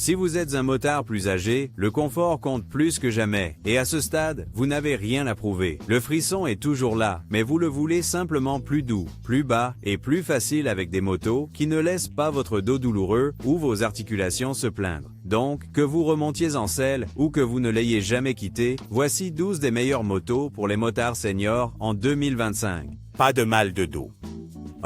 Si vous êtes un motard plus âgé, le confort compte plus que jamais. Et à ce stade, vous n'avez rien à prouver. Le frisson est toujours là, mais vous le voulez simplement plus doux, plus bas et plus facile avec des motos qui ne laissent pas votre dos douloureux ou vos articulations se plaindre. Donc, que vous remontiez en selle ou que vous ne l'ayez jamais quitté, voici 12 des meilleures motos pour les motards seniors en 2025. Pas de mal de dos.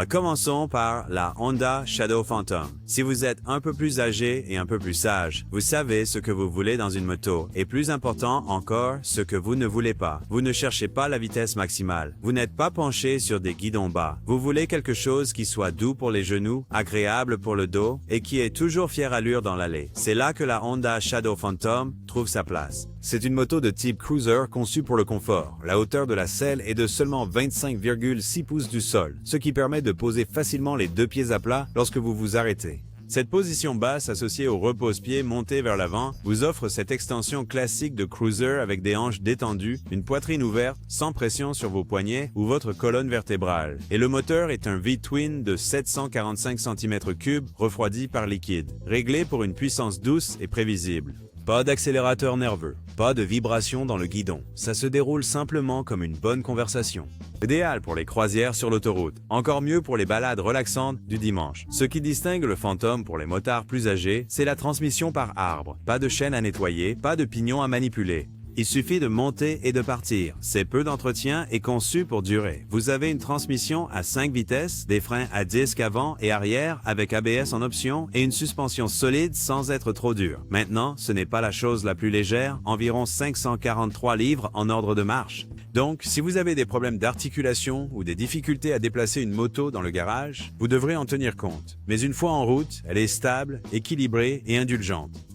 Commençons par la Honda Shadow Phantom. Si vous êtes un peu plus âgé et un peu plus sage, vous savez ce que vous voulez dans une moto et plus important encore, ce que vous ne voulez pas. Vous ne cherchez pas la vitesse maximale. Vous n'êtes pas penché sur des guidons bas. Vous voulez quelque chose qui soit doux pour les genoux, agréable pour le dos et qui ait toujours fière allure dans l'allée. C'est là que la Honda Shadow Phantom trouve sa place. C'est une moto de type cruiser conçue pour le confort. La hauteur de la selle est de seulement 25,6 pouces du sol, ce qui permet de poser facilement les deux pieds à plat lorsque vous vous arrêtez. Cette position basse associée au repose-pied monté vers l'avant vous offre cette extension classique de cruiser avec des hanches détendues, une poitrine ouverte, sans pression sur vos poignets ou votre colonne vertébrale. Et le moteur est un V-twin de 745 cm3 refroidi par liquide, réglé pour une puissance douce et prévisible. Pas d'accélérateur nerveux, pas de vibration dans le guidon. Ça se déroule simplement comme une bonne conversation. Idéal pour les croisières sur l'autoroute. Encore mieux pour les balades relaxantes du dimanche. Ce qui distingue le Phantom pour les motards plus âgés, c'est la transmission par arbre. Pas de chaîne à nettoyer, pas de pignon à manipuler. Il suffit de monter et de partir. C'est peu d'entretien et conçu pour durer. Vous avez une transmission à 5 vitesses, des freins à disque avant et arrière avec ABS en option et une suspension solide sans être trop dure. Maintenant, ce n'est pas la chose la plus légère, environ 543 livres en ordre de marche. Donc, si vous avez des problèmes d'articulation ou des difficultés à déplacer une moto dans le garage, vous devrez en tenir compte. Mais une fois en route, elle est stable, équilibrée et indulgente.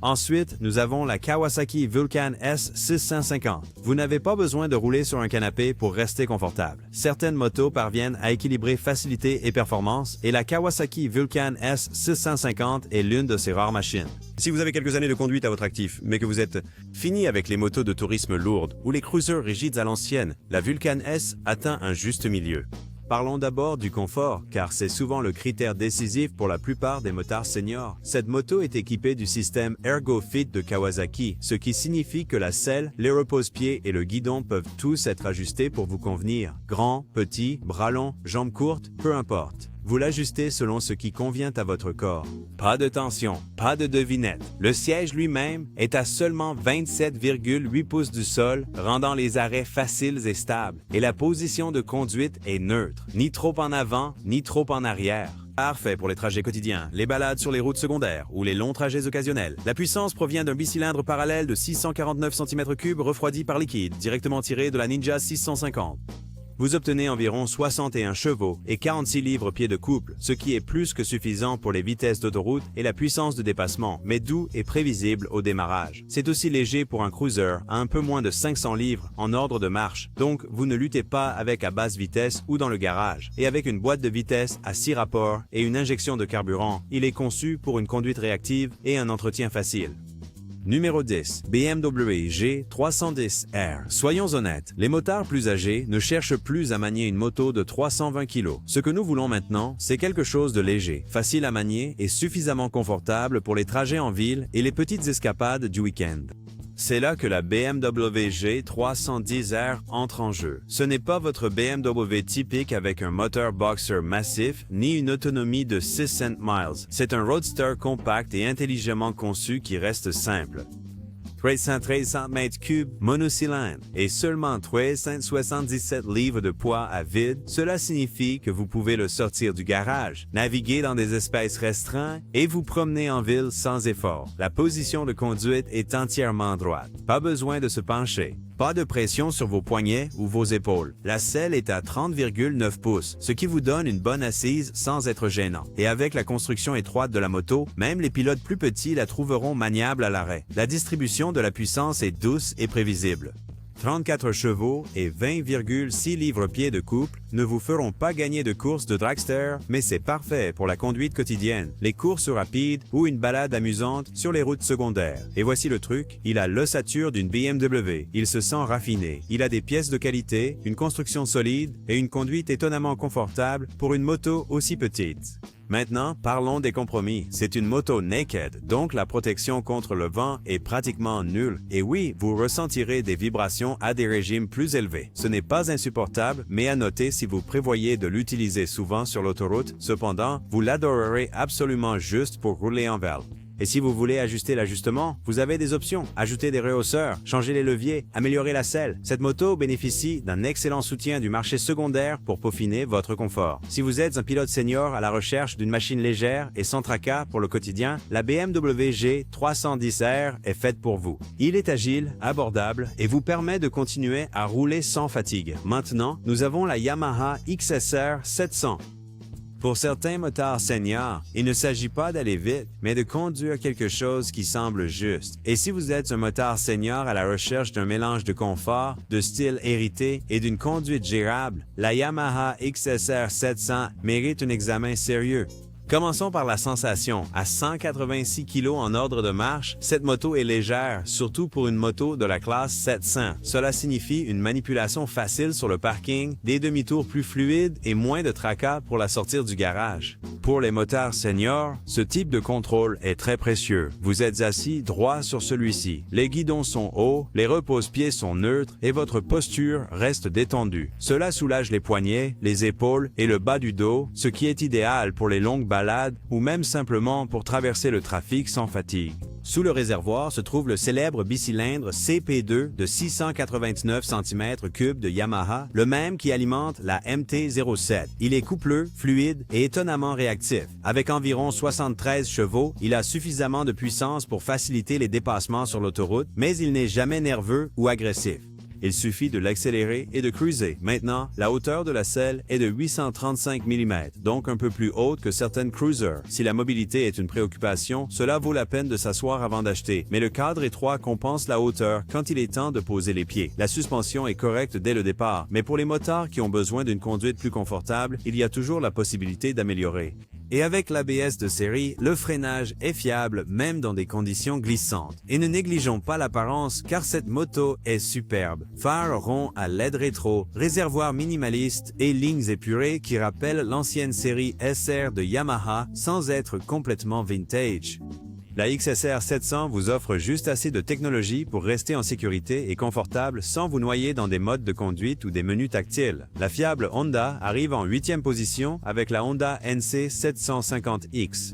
Ensuite, nous avons la Kawasaki Vulcan S650. Vous n'avez pas besoin de rouler sur un canapé pour rester confortable. Certaines motos parviennent à équilibrer facilité et performance et la Kawasaki Vulcan S650 est l'une de ces rares machines. Si vous avez quelques années de conduite à votre actif, mais que vous êtes fini avec les motos de tourisme lourdes ou les cruisers rigides à l'ancienne, la Vulcan S atteint un juste milieu. Parlons d'abord du confort, car c'est souvent le critère décisif pour la plupart des motards seniors. Cette moto est équipée du système ErgoFit de Kawasaki, ce qui signifie que la selle, les repose-pieds et le guidon peuvent tous être ajustés pour vous convenir. Grand, petit, bras longs, jambes courtes, peu importe. Vous l'ajustez selon ce qui convient à votre corps. Pas de tension, pas de devinette. Le siège lui-même est à seulement 27,8 pouces du sol, rendant les arrêts faciles et stables. Et la position de conduite est neutre, ni trop en avant, ni trop en arrière. Parfait pour les trajets quotidiens, les balades sur les routes secondaires ou les longs trajets occasionnels. La puissance provient d'un bicylindre parallèle de 649 cm3 refroidi par liquide, directement tiré de la Ninja 650. Vous obtenez environ 61 chevaux et 46 livres-pieds de couple, ce qui est plus que suffisant pour les vitesses d'autoroute et la puissance de dépassement, mais doux et prévisible au démarrage. C'est aussi léger pour un cruiser à un peu moins de 500 livres en ordre de marche, donc vous ne luttez pas avec à basse vitesse ou dans le garage. Et avec une boîte de vitesse à 6 rapports et une injection de carburant, il est conçu pour une conduite réactive et un entretien facile. Numéro 10. BMW G310R. Soyons honnêtes, les motards plus âgés ne cherchent plus à manier une moto de 320 kg. Ce que nous voulons maintenant, c'est quelque chose de léger, facile à manier et suffisamment confortable pour les trajets en ville et les petites escapades du week-end. C'est là que la BMW G310R entre en jeu. Ce n'est pas votre BMW typique avec un moteur boxer massif ni une autonomie de 600 miles. C'est un roadster compact et intelligemment conçu qui reste simple. 313 cm3 monocylindre et seulement 377 livres de poids à vide, cela signifie que vous pouvez le sortir du garage, naviguer dans des espaces restreints et vous promener en ville sans effort. La position de conduite est entièrement droite. Pas besoin de se pencher. Pas de pression sur vos poignets ou vos épaules. La selle est à 30,9 pouces, ce qui vous donne une bonne assise sans être gênant. Et avec la construction étroite de la moto, même les pilotes plus petits la trouveront maniable à l'arrêt. La distribution de la puissance est douce et prévisible. 34 chevaux et 20,6 livres-pieds de couple ne vous feront pas gagner de course de dragster, mais c'est parfait pour la conduite quotidienne, les courses rapides ou une balade amusante sur les routes secondaires. Et voici le truc, il a l'ossature d'une BMW, il se sent raffiné, il a des pièces de qualité, une construction solide et une conduite étonnamment confortable pour une moto aussi petite. Maintenant, parlons des compromis. C'est une moto naked, donc la protection contre le vent est pratiquement nulle. Et oui, vous ressentirez des vibrations à des régimes plus élevés. Ce n'est pas insupportable, mais à noter si vous prévoyez de l'utiliser souvent sur l'autoroute. Cependant, vous l'adorerez absolument juste pour rouler en val. Et si vous voulez ajuster l'ajustement, vous avez des options. Ajouter des rehausseurs, changer les leviers, améliorer la selle. Cette moto bénéficie d'un excellent soutien du marché secondaire pour peaufiner votre confort. Si vous êtes un pilote senior à la recherche d'une machine légère et sans tracas pour le quotidien, la BMW G310R est faite pour vous. Il est agile, abordable et vous permet de continuer à rouler sans fatigue. Maintenant, nous avons la Yamaha XSR 700. Pour certains motards seniors, il ne s'agit pas d'aller vite, mais de conduire quelque chose qui semble juste. Et si vous êtes un motard senior à la recherche d'un mélange de confort, de style hérité et d'une conduite gérable, la Yamaha XSR 700 mérite un examen sérieux. Commençons par la sensation. À 186 kg en ordre de marche, cette moto est légère, surtout pour une moto de la classe 700. Cela signifie une manipulation facile sur le parking, des demi-tours plus fluides et moins de tracas pour la sortir du garage. Pour les motards seniors, ce type de contrôle est très précieux. Vous êtes assis droit sur celui-ci. Les guidons sont hauts, les repose-pieds sont neutres et votre posture reste détendue. Cela soulage les poignets, les épaules et le bas du dos, ce qui est idéal pour les longues balade ou même simplement pour traverser le trafic sans fatigue. Sous le réservoir se trouve le célèbre bicylindre CP2 de 689 cm3 de Yamaha, le même qui alimente la MT-07. Il est coupleux, fluide et étonnamment réactif. Avec environ 73 chevaux, il a suffisamment de puissance pour faciliter les dépassements sur l'autoroute, mais il n'est jamais nerveux ou agressif. Il suffit de l'accélérer et de cruiser. Maintenant, la hauteur de la selle est de 835 mm, donc un peu plus haute que certaines cruisers. Si la mobilité est une préoccupation, cela vaut la peine de s'asseoir avant d'acheter, mais le cadre étroit compense la hauteur quand il est temps de poser les pieds. La suspension est correcte dès le départ, mais pour les motards qui ont besoin d'une conduite plus confortable, il y a toujours la possibilité d'améliorer. Et avec l'ABS de série, le freinage est fiable même dans des conditions glissantes. Et ne négligeons pas l'apparence car cette moto est superbe. Phare rond à LED rétro, réservoir minimaliste et lignes épurées qui rappellent l'ancienne série SR de Yamaha sans être complètement vintage. La XSR 700 vous offre juste assez de technologie pour rester en sécurité et confortable sans vous noyer dans des modes de conduite ou des menus tactiles. La fiable Honda arrive en 8e position avec la Honda NC 750X.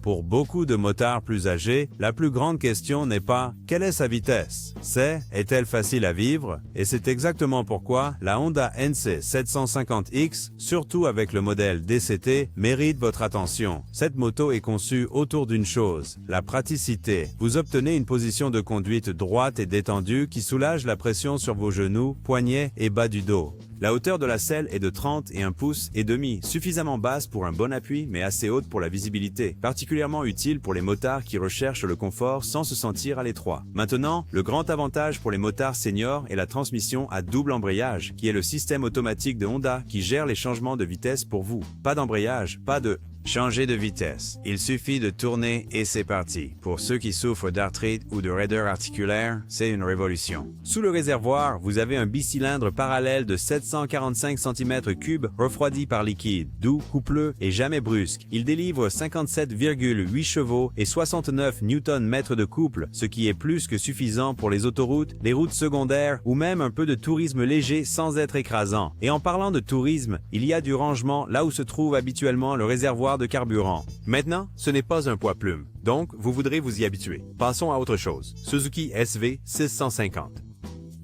Pour beaucoup de motards plus âgés, la plus grande question n'est pas « quelle est sa vitesse ?» c'est « est-elle facile à vivre ?» Et c'est exactement pourquoi la Honda NC 750X, surtout avec le modèle DCT, mérite votre attention. Cette moto est conçue autour d'une chose, la praticité. Vous obtenez une position de conduite droite et détendue qui soulage la pression sur vos genoux, poignets et bas du dos. La hauteur de la selle est de 31 pouces et demi, suffisamment basse pour un bon appui mais assez haute pour la visibilité, particulièrement utile pour les motards qui recherchent le confort sans se sentir à l'étroit. Maintenant, le grand avantage pour les motards seniors est la transmission à double embrayage, qui est le système automatique de Honda qui gère les changements de vitesse pour vous. Pas d'embrayage, pas de changer de vitesse. Il suffit de tourner et c'est parti. Pour ceux qui souffrent d'arthrite ou de raideur articulaire, c'est une révolution. Sous le réservoir, vous avez un bicylindre parallèle de 745 cm3 refroidi par liquide, doux, coupleux et jamais brusque. Il délivre 57,8 chevaux et 69 Nm de couple, ce qui est plus que suffisant pour les autoroutes, les routes secondaires ou même un peu de tourisme léger sans être écrasant. Et en parlant de tourisme, il y a du rangement là où se trouve habituellement le réservoir de carburant. Maintenant, ce n'est pas un poids-plume, donc vous voudrez vous y habituer. Passons à autre chose. Suzuki SV 650.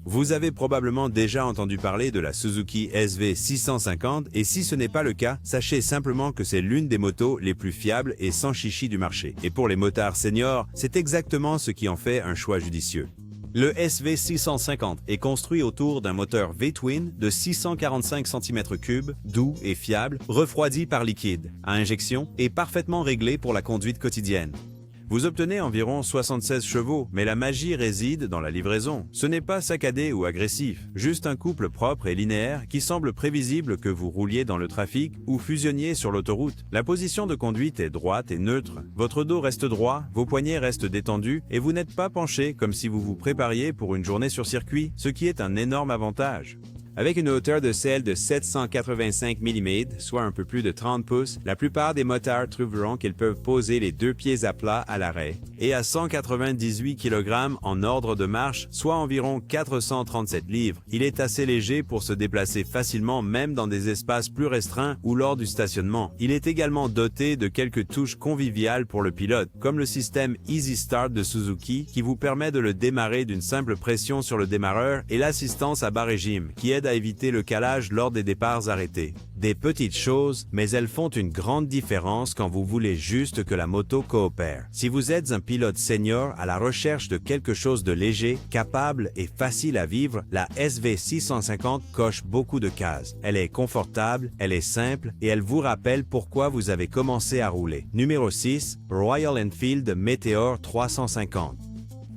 Vous avez probablement déjà entendu parler de la Suzuki SV 650 et si ce n'est pas le cas, sachez simplement que c'est l'une des motos les plus fiables et sans chichi du marché. Et pour les motards seniors, c'est exactement ce qui en fait un choix judicieux. Le SV650 est construit autour d'un moteur V-twin de 645 cm3, doux et fiable, refroidi par liquide, à injection et parfaitement réglé pour la conduite quotidienne. Vous obtenez environ 76 chevaux, mais la magie réside dans la livraison. Ce n'est pas saccadé ou agressif, juste un couple propre et linéaire qui semble prévisible que vous rouliez dans le trafic ou fusionniez sur l'autoroute. La position de conduite est droite et neutre. Votre dos reste droit, vos poignets restent détendus et vous n'êtes pas penché comme si vous vous prépariez pour une journée sur circuit, ce qui est un énorme avantage. Avec une hauteur de selle de 785 mm, soit un peu plus de 30 pouces, la plupart des motards trouveront qu'ils peuvent poser les deux pieds à plat à l'arrêt et à 198 kg en ordre de marche, soit environ 437 livres. Il est assez léger pour se déplacer facilement même dans des espaces plus restreints ou lors du stationnement. Il est également doté de quelques touches conviviales pour le pilote, comme le système Easy Start de Suzuki qui vous permet de le démarrer d'une simple pression sur le démarreur et l'assistance à bas régime qui aide à éviter le calage lors des départs arrêtés. Des petites choses, mais elles font une grande différence quand vous voulez juste que la moto coopère. Si vous êtes un pilote senior à la recherche de quelque chose de léger, capable et facile à vivre, la SV650 coche beaucoup de cases. Elle est confortable, elle est simple et elle vous rappelle pourquoi vous avez commencé à rouler. Numéro 6, Royal Enfield Meteor 350.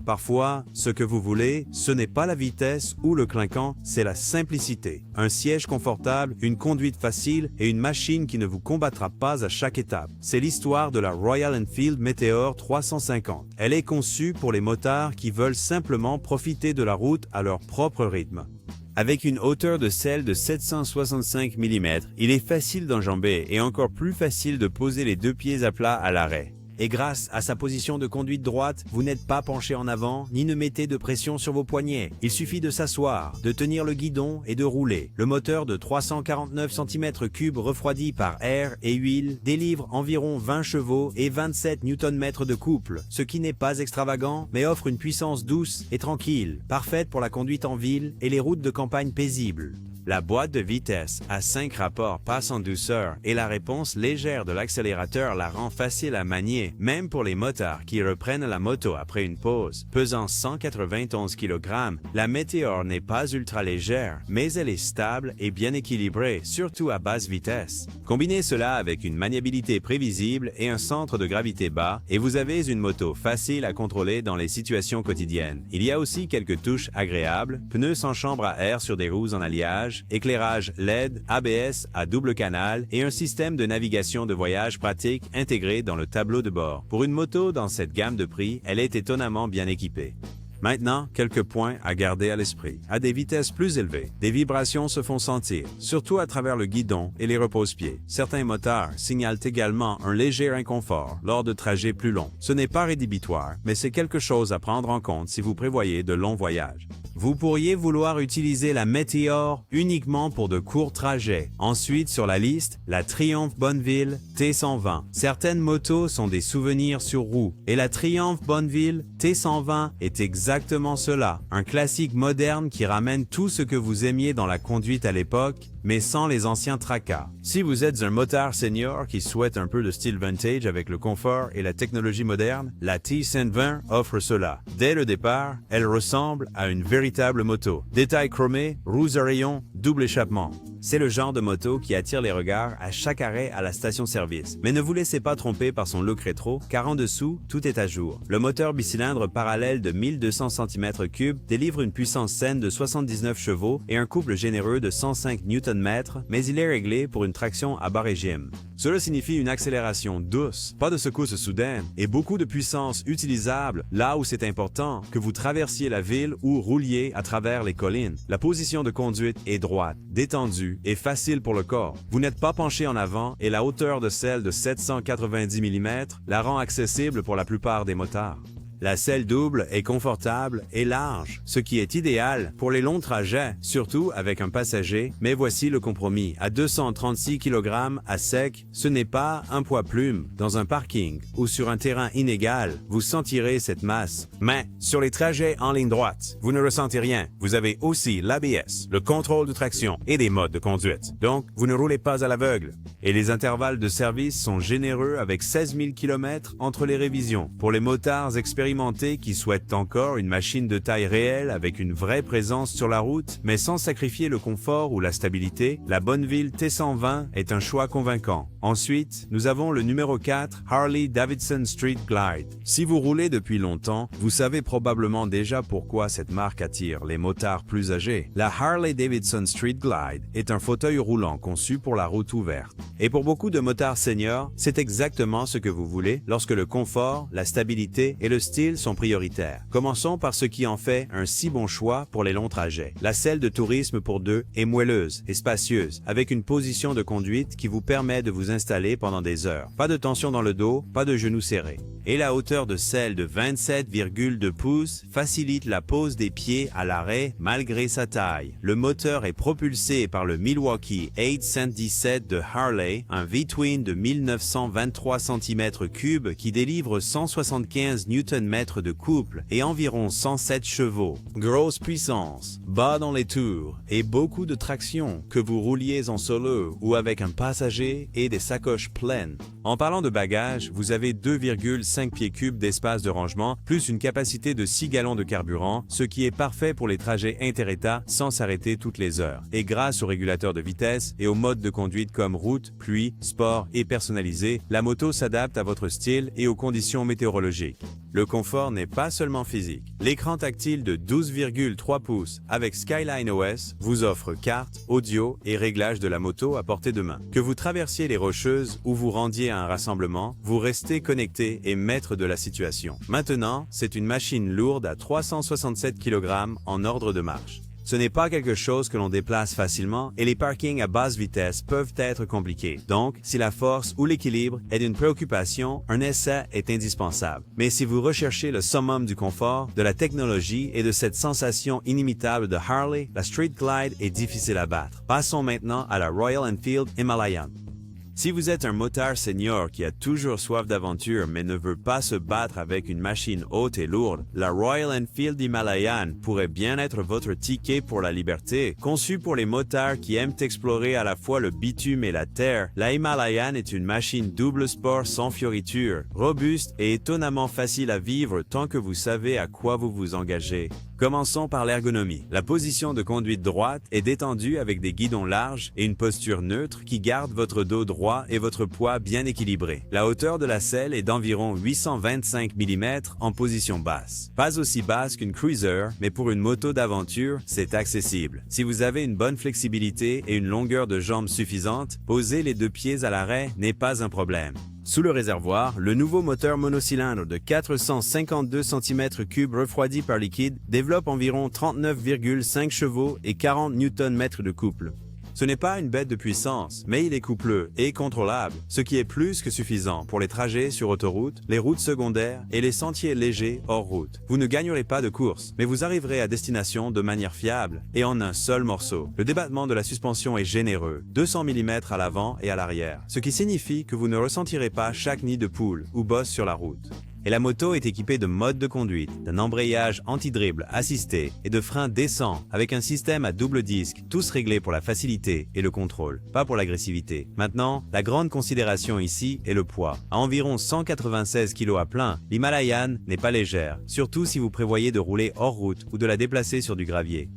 Parfois, ce que vous voulez, ce n'est pas la vitesse ou le clinquant, c'est la simplicité. Un siège confortable, une conduite facile et une machine qui ne vous combattra pas à chaque étape. C'est l'histoire de la Royal Enfield Meteor 350. Elle est conçue pour les motards qui veulent simplement profiter de la route à leur propre rythme. Avec une hauteur de selle de 765 mm, il est facile d'enjamber et encore plus facile de poser les deux pieds à plat à l'arrêt. Et grâce à sa position de conduite droite, vous n'êtes pas penché en avant ni ne mettez de pression sur vos poignets. Il suffit de s'asseoir, de tenir le guidon et de rouler. Le moteur de 349 cm3 refroidi par air et huile délivre environ 20 chevaux et 27 Nm de couple, ce qui n'est pas extravagant mais offre une puissance douce et tranquille, parfaite pour la conduite en ville et les routes de campagne paisibles. La boîte de vitesse à 5 rapports passe en douceur et la réponse légère de l'accélérateur la rend facile à manier, même pour les motards qui reprennent la moto après une pause. Pesant 191 kg, la Meteor n'est pas ultra légère, mais elle est stable et bien équilibrée, surtout à basse vitesse. Combinez cela avec une maniabilité prévisible et un centre de gravité bas, et vous avez une moto facile à contrôler dans les situations quotidiennes. Il y a aussi quelques touches agréables, pneus sans chambre à air sur des roues en alliage, éclairage LED, ABS à double canal et un système de navigation de voyage pratique intégré dans le tableau de bord. Pour une moto dans cette gamme de prix, elle est étonnamment bien équipée. Maintenant, quelques points à garder à l'esprit. À des vitesses plus élevées, des vibrations se font sentir, surtout à travers le guidon et les repose-pieds. Certains moteurs signalent également un léger inconfort lors de trajets plus longs. Ce n'est pas rédhibitoire, mais c'est quelque chose à prendre en compte si vous prévoyez de longs voyages. Vous pourriez vouloir utiliser la Meteor uniquement pour de courts trajets. Ensuite, sur la liste, la Triumph Bonneville T120. Certaines motos sont des souvenirs sur roue, et la Triumph Bonneville T120 est exactement cela. Un classique moderne qui ramène tout ce que vous aimiez dans la conduite à l'époque, mais sans les anciens tracas. Si vous êtes un motard senior qui souhaite un peu de style vintage avec le confort et la technologie moderne, la T120 offre cela. Dès le départ, elle ressemble à une véritable moto. Détails chromés, roues à rayons, double échappement. C'est le genre de moto qui attire les regards à chaque arrêt à la station-service. Mais ne vous laissez pas tromper par son look rétro, car en dessous, tout est à jour. Le moteur bicylindre parallèle de 1200 cm3 délivre une puissance saine de 79 chevaux et un couple généreux de 105 Nm, mais il est réglé pour une traction à bas régime. Cela signifie une accélération douce, pas de secousse soudaine, et beaucoup de puissance utilisable là où c'est important, que vous traversiez la ville ou rouliez à travers les collines. La position de conduite est droite, détendue et facile pour le corps. Vous n'êtes pas penché en avant et la hauteur de selle de 790 mm la rend accessible pour la plupart des motards. La selle double est confortable et large, ce qui est idéal pour les longs trajets, surtout avec un passager, mais voici le compromis. À 236 kg à sec, ce n'est pas un poids plume. Dans un parking ou sur un terrain inégal, vous sentirez cette masse. Mais sur les trajets en ligne droite, vous ne ressentez rien. Vous avez aussi l'ABS, le contrôle de traction et des modes de conduite. Donc, vous ne roulez pas à l'aveugle. Et les intervalles de service sont généreux avec 16 000 km entre les révisions. Pour les motards expérimentés qui souhaitent encore une machine de taille réelle avec une vraie présence sur la route, mais sans sacrifier le confort ou la stabilité, la Bonneville T120 est un choix convaincant. Ensuite, nous avons le numéro 4, Harley-Davidson Street Glide. Si vous roulez depuis longtemps, vous savez probablement déjà pourquoi cette marque attire les motards plus âgés. La Harley-Davidson Street Glide est un fauteuil roulant conçu pour la route ouverte. Et pour beaucoup de motards seniors, c'est exactement ce que vous voulez lorsque le confort, la stabilité et le style styles sont prioritaires. Commençons par ce qui en fait un si bon choix pour les longs trajets. La selle de tourisme pour deux est moelleuse et spacieuse, avec une position de conduite qui vous permet de vous installer pendant des heures. Pas de tension dans le dos, pas de genoux serrés. Et la hauteur de selle de 27,2 pouces facilite la pose des pieds à l'arrêt malgré sa taille. Le moteur est propulsé par le Milwaukee 817 de Harley, un V-twin de 1923 cm3 qui délivre 175 Nm de couple et environ 107 chevaux. Grosse puissance, bas dans les tours et beaucoup de traction, que vous rouliez en solo ou avec un passager et des sacoches pleines. En parlant de bagages, vous avez 2,5 pieds cubes d'espace de rangement, plus une capacité de 6 gallons de carburant, ce qui est parfait pour les trajets inter-États sans s'arrêter toutes les heures. Et grâce au régulateur de vitesse et au mode de conduite comme route, pluie, sport et personnalisé, la moto s'adapte à votre style et aux conditions météorologiques. Le confort n'est pas seulement physique. L'écran tactile de 12,3 pouces avec Skyline OS vous offre carte, audio et réglage de la moto à portée de main. Que vous traversiez les Rocheuses ou vous rendiez à un rassemblement, vous restez connecté et maître de la situation. Maintenant, c'est une machine lourde à 367 kg en ordre de marche. Ce n'est pas quelque chose que l'on déplace facilement et les parkings à basse vitesse peuvent être compliqués. Donc, si la force ou l'équilibre est une préoccupation, un essai est indispensable. Mais si vous recherchez le summum du confort, de la technologie et de cette sensation inimitable de Harley, la Street Glide est difficile à battre. Passons maintenant à la Royal Enfield Himalayan. Si vous êtes un motard senior qui a toujours soif d'aventure mais ne veut pas se battre avec une machine haute et lourde, la Royal Enfield Himalayan pourrait bien être votre ticket pour la liberté. Conçue pour les motards qui aiment explorer à la fois le bitume et la terre, la Himalayan est une machine double sport sans fioritures, robuste et étonnamment facile à vivre tant que vous savez à quoi vous vous engagez. Commençons par l'ergonomie. La position de conduite droite est détendue avec des guidons larges et une posture neutre qui garde votre dos droit et votre poids bien équilibré. La hauteur de la selle est d'environ 825 mm en position basse. Pas aussi basse qu'une cruiser, mais pour une moto d'aventure, c'est accessible. Si vous avez une bonne flexibilité et une longueur de jambe suffisante, poser les deux pieds à l'arrêt n'est pas un problème. Sous le réservoir, le nouveau moteur monocylindre de 452 cm3 refroidi par liquide développe environ 39,5 chevaux et 40 Nm de couple. Ce n'est pas une bête de puissance, mais il est coupleux et contrôlable, ce qui est plus que suffisant pour les trajets sur autoroute, les routes secondaires et les sentiers légers hors route. Vous ne gagnerez pas de course, mais vous arriverez à destination de manière fiable et en un seul morceau. Le débattement de la suspension est généreux, 200 mm à l'avant et à l'arrière, ce qui signifie que vous ne ressentirez pas chaque nid de poule ou bosse sur la route. Et la moto est équipée de modes de conduite, d'un embrayage anti-dribble assisté et de freins décents avec un système à double disque, tous réglés pour la facilité et le contrôle, pas pour l'agressivité. Maintenant, la grande considération ici est le poids. À environ 196 kg à plein, l'Himalayan n'est pas légère, surtout si vous prévoyez de rouler hors route ou de la déplacer sur du gravier.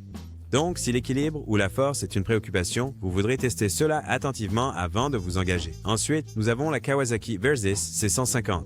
Donc, si l'équilibre ou la force est une préoccupation, vous voudrez tester cela attentivement avant de vous engager. Ensuite, nous avons la Kawasaki Versys C150.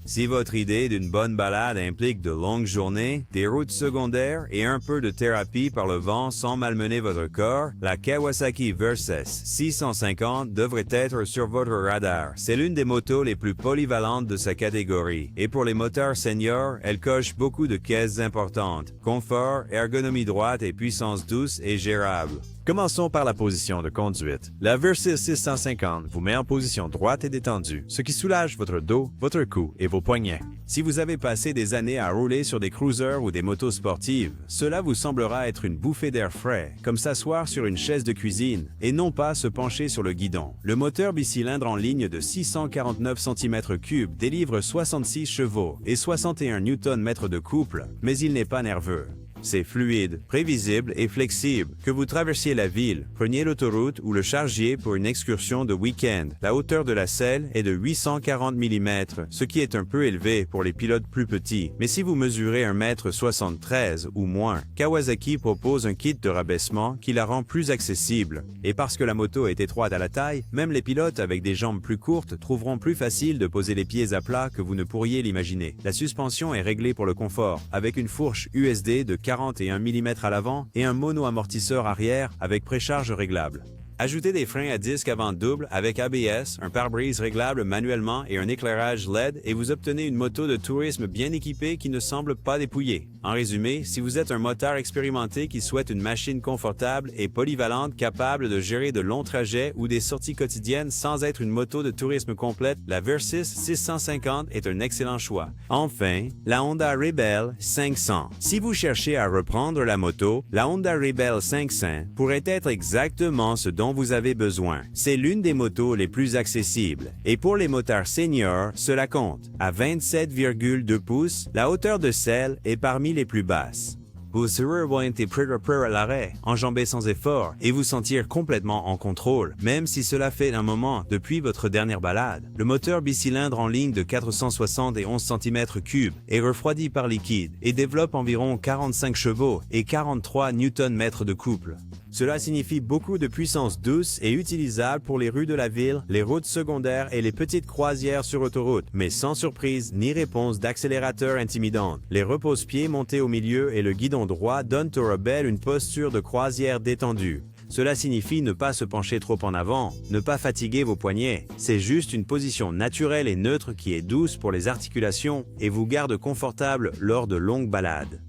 Si votre idée d'une bonne balade implique de longues journées, des routes secondaires et un peu de thérapie par le vent sans malmener votre corps, la Kawasaki Versys 650 devrait être sur votre radar. C'est l'une des motos les plus polyvalentes de sa catégorie. Et pour les motards seniors, elle coche beaucoup de cases importantes. Confort, ergonomie droite et puissance douce et gérable. Commençons par la position de conduite. La Versys 650 vous met en position droite et détendue, ce qui soulage votre dos, votre cou et vos poignets. Si vous avez passé des années à rouler sur des cruisers ou des motos sportives, cela vous semblera être une bouffée d'air frais, comme s'asseoir sur une chaise de cuisine, et non pas se pencher sur le guidon. Le moteur bicylindre en ligne de 649 cm3 délivre 66 chevaux et 61 Nm de couple, mais il n'est pas nerveux. C'est fluide, prévisible et flexible. Que vous traversiez la ville, preniez l'autoroute ou le chargiez pour une excursion de week-end. La hauteur de la selle est de 840 mm, ce qui est un peu élevé pour les pilotes plus petits. Mais si vous mesurez 1,73 m ou moins, Kawasaki propose un kit de rabaissement qui la rend plus accessible. Et parce que la moto est étroite à la taille, même les pilotes avec des jambes plus courtes trouveront plus facile de poser les pieds à plat que vous ne pourriez l'imaginer. La suspension est réglée pour le confort, avec une fourche USD de 41 mm à l'avant et un mono-amortisseur arrière avec précharge réglable. Ajoutez des freins à disque avant double avec ABS, un pare-brise réglable manuellement et un éclairage LED et vous obtenez une moto de tourisme bien équipée qui ne semble pas dépouillée. En résumé, si vous êtes un motard expérimenté qui souhaite une machine confortable et polyvalente capable de gérer de longs trajets ou des sorties quotidiennes sans être une moto de tourisme complète, la Versys 650 est un excellent choix. Enfin, la Honda Rebel 500. Si vous cherchez à reprendre la moto, la Honda Rebel 500 pourrait être exactement ce dont vous avez besoin. C'est l'une des motos les plus accessibles. Et pour les motards seniors, cela compte. À 27,2 pouces, la hauteur de selle est parmi les plus basses. Vous serez orienté près à l'arrêt, enjambé sans effort, et vous sentir complètement en contrôle, même si cela fait un moment depuis votre dernière balade. Le moteur bicylindre en ligne de 471 cm3 est refroidi par liquide et développe environ 45 chevaux et 43 Nm de couple. Cela signifie beaucoup de puissance douce et utilisable pour les rues de la ville, les routes secondaires et les petites croisières sur autoroute, mais sans surprise ni réponse d'accélérateur intimidante. Les repose-pieds montés au milieu et le guidon droit donnent au Rebel une posture de croisière détendue. Cela signifie ne pas se pencher trop en avant, ne pas fatiguer vos poignets. C'est juste une position naturelle et neutre qui est douce pour les articulations et vous garde confortable lors de longues balades.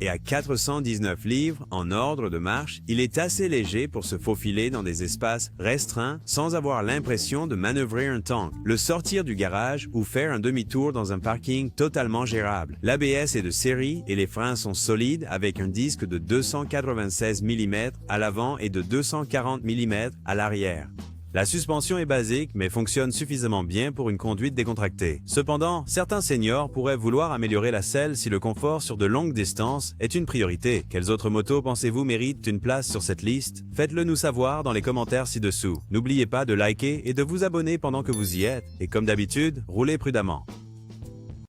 Et à 419 livres en ordre de marche, il est assez léger pour se faufiler dans des espaces restreints sans avoir l'impression de manœuvrer un tank, le sortir du garage ou faire un demi-tour dans un parking totalement gérable. L'ABS est de série et les freins sont solides avec un disque de 296 mm à l'avant et de 240 mm à l'arrière. La suspension est basique, mais fonctionne suffisamment bien pour une conduite décontractée. Cependant, certains seniors pourraient vouloir améliorer la selle si le confort sur de longues distances est une priorité. Quelles autres motos pensez-vous méritent une place sur cette liste? Faites-le nous savoir dans les commentaires ci-dessous. N'oubliez pas de liker et de vous abonner pendant que vous y êtes. Et comme d'habitude, roulez prudemment.